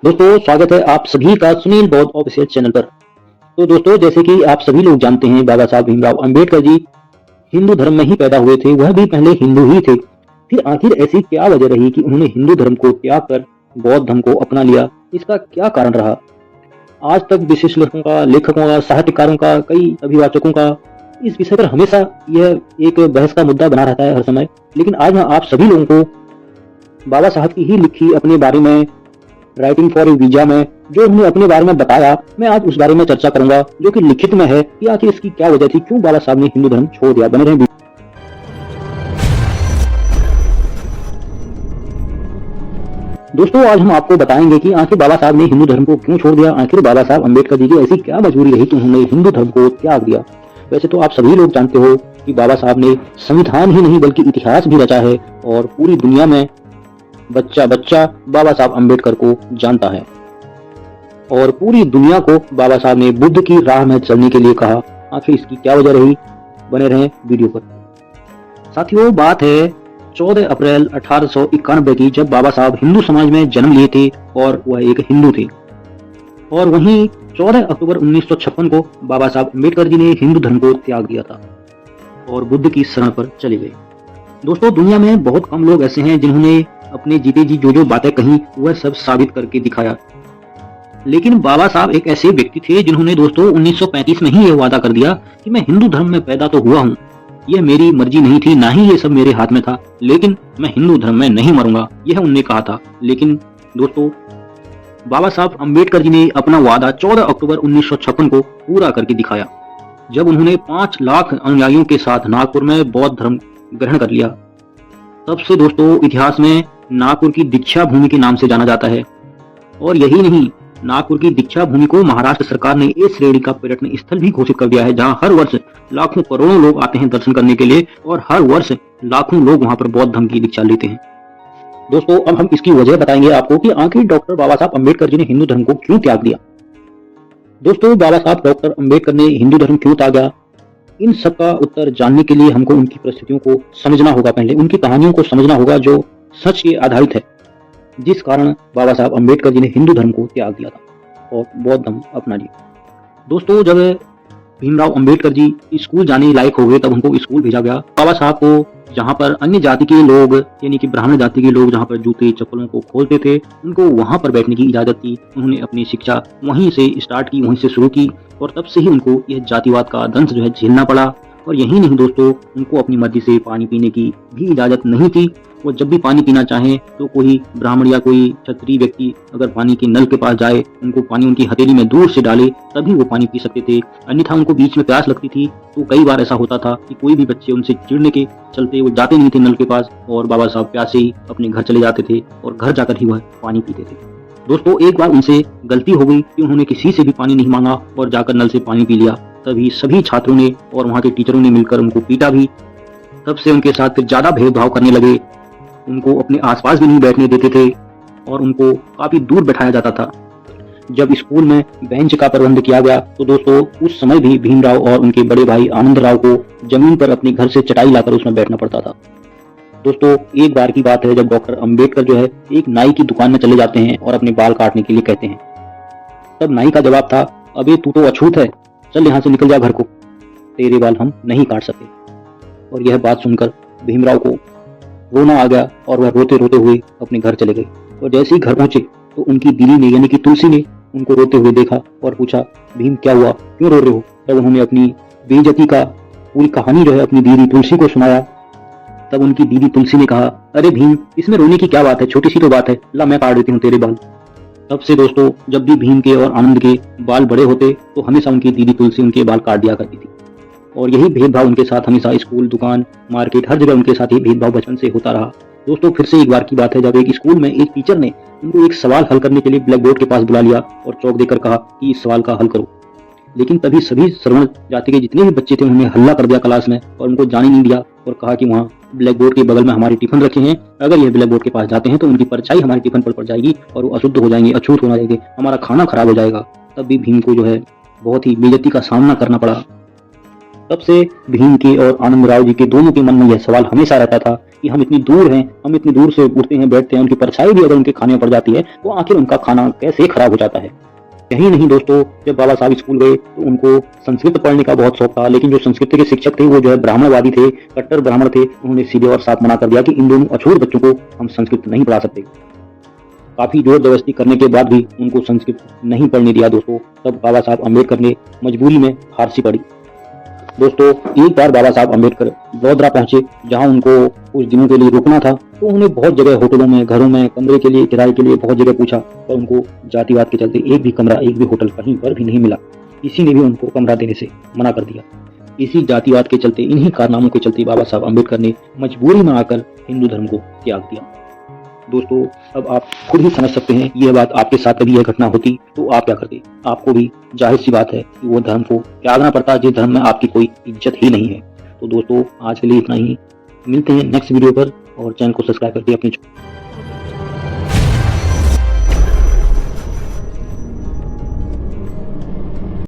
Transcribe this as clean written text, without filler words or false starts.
दोस्तों स्वागत है आप सभी का सुनील बौद्ध ऑफिशियल चैनल पर। तो दोस्तों जैसे कि आप सभी लोग जानते हैं बाबा साहब भीमराव अंबेडकर जी हिंदू धर्म में ही पैदा हुए थे, वह भी पहले हिंदू ही थे। फिर आखिर ऐसी क्या वजह रही कि उन्होंने हिंदू धर्म को त्याग कर बौद्ध धर्म को अपना लिया? इसका क्या कारण रहा? आज तक विश्लेषकों का, लेखकों का, साहित्यकारों का, कई अभिवाचकों का इस विषय पर हमेशा यह एक बहस का मुद्दा बना रहता है हर समय। लेकिन आज मैं आप सभी लोगों को बाबा साहब की ही लिखी अपने बारे में राइटिंग फॉर ए वीजा में जो उन्होंने अपने बारे में बताया, मैं आज उस बारे में चर्चा करूंगा जो कि लिखित में है कि आखिर इसकी क्या वजह थी, क्यों बाबा साहब ने हिंदू धर्म छोड़ दिया। बने रहें। दोस्तों आज हम आपको बताएंगे कि आखिर बाबा साहब ने हिंदू धर्म को क्यों छोड़ दिया, आखिर बाबा साहब अंबेडकर जी की ऐसी क्या मजबूरी रही कि उन्होंने हिंदू धर्म को त्याग दिया। वैसे तो आप सभी लोग जानते हो कि बाबा साहब ने संविधान ही नहीं बल्कि इतिहास भी रचा है और पूरी दुनिया में बच्चा बच्चा बाबा साहब अंबेडकर को जानता है और पूरी दुनिया को बाबा साहब ने बुद्ध की राह में चलने के लिए कहा। आखिर इसकी क्या वजह रही? बने रहें वीडियो पर। साथियों बात है 14 अप्रैल 1891 की, जब बाबा साहब हिंदू समाज में जन्म लिए थे और वह एक हिंदू थे। और वहीं 14 अक्टूबर 1956 को बाबा साहब अंबेडकर जी ने हिंदू धर्म को त्याग दिया था और बुद्ध की शरण पर चले गए। दोस्तों दुनिया में बहुत कम लोग ऐसे हैं जिन्होंने अपने जीते जी जो बातें कही वह सब साबित करके दिखाया, लेकिन बाबा साहब एक ऐसे व्यक्ति थे जिन्होंने दोस्तों 1935 में ही यह वादा कर दिया कि मैं हिंदू धर्म में पैदा तो हुआ हूँ, यह मेरी मर्जी नहीं थी, ना ही ये सब मेरे हाथ में था, लेकिन मैं हिंदू धर्म में नहीं मरूंगा, यह उन्होंने कहा था। लेकिन दोस्तों बाबा साहब अंबेडकर जी ने अपना वादा 14 अक्टूबर 1956 को पूरा करके दिखाया, जब उन्होंने 5 लाख अनुयायियों के साथ नागपुर में बौद्ध धर्म ग्रहण कर लिया। तब से दोस्तों इतिहास में नागपुर की दीक्षा भूमि के नाम से जाना जाता है। और यही नहीं, नागपुर की दीक्षा भूमि को महाराष्ट्र सरकार ने ए श्रेणी का पर्यटन स्थल भी घोषित कर दिया है, जहां हर वर्ष लाखों करोड़ों लोग आते हैं दर्शन करने के लिए और हर वर्ष लाखों लोग वहां पर बौद्ध धर्म की दीक्षा लेते हैं। दोस्तों अब हम इसकी वजह बताएंगे आपको कि आखिर डॉक्टर बाबा साहब अंबेडकर जी ने हिंदू धर्म को क्यों त्याग दिया। दोस्तों बाबा साहब डॉक्टर अंबेडकर ने हिंदू धर्म क्यों त्यागा, इन सब का उत्तर जानने के लिए हमको उनकी परिस्थितियों को समझना होगा, पहले उनकी कहानियों को समझना होगा जो सच के आधारित है, जिस कारण बाबा साहब अंबेडकर जी ने हिंदू धर्म को त्याग दिया था और बौद्ध धर्म अपना लिया। दोस्तों जब भीमराव अंबेडकर जी स्कूल जाने लायक हो गए तब उनको स्कूल भेजा गया। बाबा साहब को जहाँ पर अन्य जाति के लोग यानी कि ब्राह्मण जाति के लोग जहाँ पर जूते चप्पलों को खोलते थे उनको वहां पर बैठने की इजाजत थी। उन्होंने अपनी शिक्षा वहीं से स्टार्ट की, वहीं से शुरू की और तब से ही उनको यह जातिवाद का दंश जो है झेलना पड़ा। और यही नहीं दोस्तों, उनको अपनी मर्जी से पानी पीने की भी इजाजत नहीं थी। वो जब भी पानी पीना चाहें तो कोई ब्राह्मण या कोई क्षत्रिय व्यक्ति अगर पानी के नल के पास जाए, उनको पानी उनकी हथेली में दूर से डाले तभी वो पानी पी सकते थे, अन्यथा उनको बीच में प्यास लगती थी। तो कई बार ऐसा होता था कि कोई भी बच्चे उनसे चिढ़ने के चलते वो जाते नहीं थे नल के पास और बाबा साहब प्यासे ही अपने घर चले जाते थे और घर जाकर ही वह पानी पीते थे। दोस्तों एक बार उनसे गलती हो गई कि उन्होंने किसी से भी पानी नहीं मांगा और जाकर नल से पानी पी लिया। तभी सभी छात्रों ने और वहाँ के टीचरों ने मिलकर उनको पीटा भी। तब से उनके साथ फिर ज्यादा भेदभाव करने लगे, उनको अपने आसपास भी नहीं बैठने देते थे और उनको काफी दूर बैठाया जाता था। जब स्कूल में बेंच का प्रबंध किया गया तो दोस्तों उस समय भी भीमराव और उनके बड़े भाई आनंद राव को जमीन पर अपने घर से चटाई लाकर उसमें बैठना पड़ता था। दोस्तों एक बार की बात है जब डॉक्टर अंबेडकर जो है एक नाई की दुकान में चले जाते हैं और अपने बाल काटने के लिए कहते हैं। तब नाई का जवाब था, अबे तू तो अछूत है, चल यहाँ से निकल जा घर को, तेरे बाल हम नहीं काट सके। और यह बात सुनकर भीमराव को रोना आ गया और वह रोते रोते हुए अपने घर चले गए। और जैसे ही घर पहुंचे तो उनकी दीदी ने यानी कि तुलसी ने उनको रोते हुए देखा और पूछा, भीम क्या हुआ, क्यों रो रहे हो? तब उन्होंने अपनी बेइज्जती का पूरी कहानी जो है अपनी दीदी तुलसी को सुनाया। तब उनकी दीदी तुलसी ने कहा, अरे भीम इसमें रोने की क्या बात है, छोटी सी तो बात है, ला मैं काट देती हूँ तेरे बाल। तब से दोस्तों जब भी भीम के और आनंद के बाल बड़े होते तो हमेशा उनकी दीदी तुलसी उनके बाल काट दिया करती थी। और यही भेदभाव उनके साथ हमेशा स्कूल, दुकान, मार्केट, हर जगह उनके साथ ही भेदभाव बचपन से होता रहा। दोस्तों फिर से एक बार की बात है जब एक स्कूल में एक टीचर ने उनको एक सवाल हल करने के लिए ब्लैक बोर्ड के पास बुला लिया और चौक देकर कहा कि इस सवाल का हल करो। लेकिन तभी सभी श्रवण जाति के जितने भी बच्चे थे उन्होंने हल्ला कर दिया क्लास में और उनको जाने नहीं दिया और कहा कि वहाँ ब्लैक बोर्ड के बगल में हमारे टिफिन रखे हैं, अगर ये ब्लैक बोर्ड के पास जाते हैं तो उनकी परछाई हमारे टिफिन पर पड़ जाएगी और वो अशुद्ध हो जाएंगे, अछूत होना जाएंगे, हमारा खाना खराब हो जाएगा। तब भी भीम को जो है बहुत ही बेइज्जती का सामना करना पड़ा। तब से भीम के और आनंद राव जी के दोनों के मन में यह सवाल हमेशा रहता था कि हम इतनी दूर हैं, हम इतनी दूर से उठते हैं, बैठते हैं, उनकी परछाई भी अगर उनके खाने में पड़ जाती है तो आखिर उनका खाना कैसे खराब हो जाता है। यही नहीं दोस्तों, जब बाबा साहब स्कूल गए तो उनको संस्कृत पढ़ने का बहुत शौक था, लेकिन जो संस्कृत के शिक्षक थे वो जो है ब्राह्मणवादी थे, कट्टर ब्राह्मण थे। उन्होंने सीधे और साफ मना कर दिया कि इन दोनों अछूत बच्चों को हम संस्कृत नहीं पढ़ा सकते। काफी जोर जबरदस्ती करने के बाद भी उनको संस्कृत नहीं पढ़ने दिया दोस्तों। तब बाबा साहब अम्बेडकर ने मजबूरी में फारसी पढ़ी। दोस्तों एक बार बाबा साहब अम्बेडकर वडोदरा पहुंचे, जहां उनको कुछ दिनों के लिए रुकना था। तो उन्हें बहुत जगह होटलों में, घरों में, कमरे के लिए, किराए के लिए बहुत जगह पूछा, पर उनको जातिवाद के चलते एक भी कमरा, एक भी होटल कहीं पर भी नहीं मिला। किसी ने भी उनको कमरा देने से मना कर दिया। इसी जातिवाद के चलते, इन्हीं कारनामों के चलते बाबा साहब अम्बेडकर ने मजबूरी में आकर हिंदू धर्म को त्याग दिया। दोस्तों अब आप खुद ही समझ सकते हैं, यह बात आपके साथ कभी यह घटना होती तो आप क्या करते। आपको भी जाहिर सी बात है कि वो धर्म को त्यागना पड़ता जिस धर्म में आपकी कोई इज्जत ही नहीं है। तो दोस्तों आज के लिए इतना ही, मिलते हैं नेक्स्ट वीडियो पर, और चैनल को सब्सक्राइब करके अपने